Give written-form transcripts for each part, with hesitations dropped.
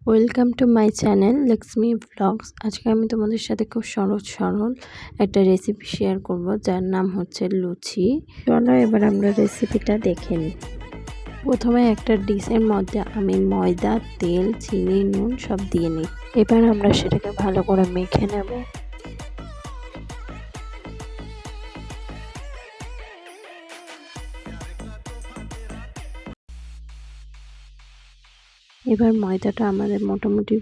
Welcome to my channel Lakshmi blogs. আজকে আমি তোমাদের সাথে খুব সরল একটা রেসিপি শেয়ার করব, যার নাম হচ্ছে লুচি। চলো এবার আমরা রেসিপিটা দেখে নিই। প্রথমে একটা ডিশের মধ্যে আমি ময়দা, তেল, চিনি, নুন সব দিয়ে নিই। এবার আমরা সেটাকে ভালো করে মেখে নেব। এবার ময়দাটা আমাদের মোটামুটি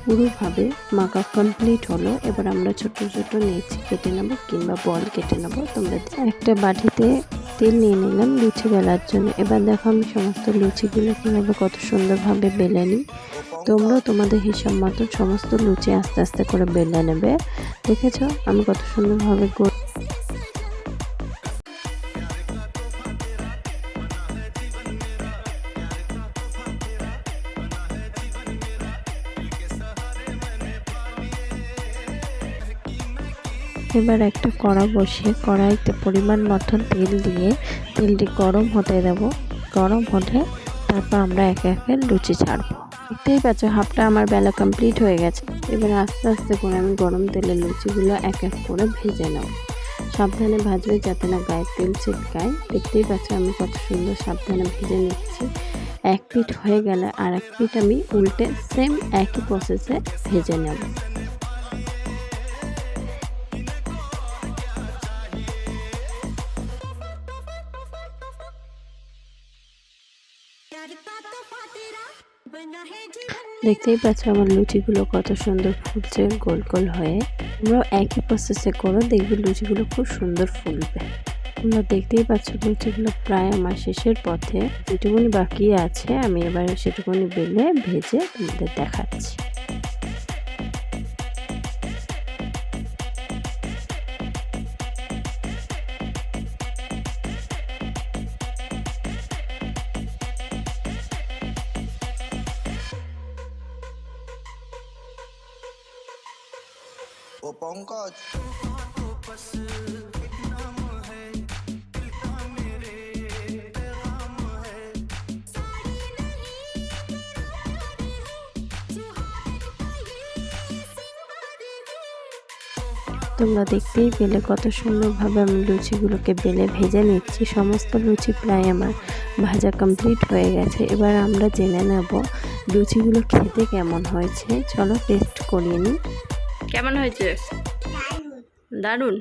পুরোভাবে মাখা কমপ্লিট হলো। এবার আমরা ছোট ছোট লেচি কেটে নেব কিংবা বল কেটে নেব। তোমরা একটা বাটিতে তেল নিয়ে নিলাম লুচি বেলার জন্য। এবার দেখো আমি সমস্ত লুচিগুলো কীভাবে কত সুন্দরভাবে বেলে নিই। তোমরা তোমাদের হিসাব মতো সমস্ত লুচি আস্তে আস্তে করে বেলে নেবে। দেখেছো আমি কত সুন্দরভাবে এবার একটা কড়া বসিয়ে কড়াইতে পরিমাণ মতো তেল দিয়ে তেলটি গরম হতে দেব। গরম হলে তারপর আমরা একে একে লুচি ছাড়বো। দেখতেই পাচ্ছ হাফটা আমার বেলা কমপ্লিট হয়ে গেছে। এবার আস্তে আস্তে করে আমি গরম তেলের লুচিগুলো এক এক করে ভেজে নেব। সাবধানে ভাজবে যাতে না গায়ে তেল ছিটকায়। দেখতেই পাচ্ছ আমি কত সুন্দর সাবধানে ভেজে নিচ্ছি। এক পিঠ হয়ে গেলে আর এক পিঠ আমি উল্টে সেম একই প্রসেসে ভেজে নেব। দেখতেই পাচ্ছ আমার লুচিগুলো কত সুন্দর ফুলছে গোল গোল হয়ে। তোমরাও একই প্রসেসে করো, দেখবে লুচিগুলো খুব সুন্দর ফুলবে। তোমরা দেখতেই পাচ্ছ লুচিগুলো প্রায় আমার শেষের পথে। যেটুকুনি বাকি আছে আমি এবার সেটুকুনি বেলে ভেজে তোমাদের দেখাচ্ছি। ও পঙ্কজ তোমরা দেখতেই পেলে কত সুন্দরভাবে আমি লুচিগুলোকে বেলে ভেজে নিচ্ছি। সমস্ত লুচি প্রায় আমার ভাজা কমপ্লিট হয়ে গেছে। এবার আমরা জেনে নেব লুচিগুলো খেতে কেমন হয়েছে। চলো টেস্ট করিয়ে নিই। কেমন হয়েছে? দারুণ।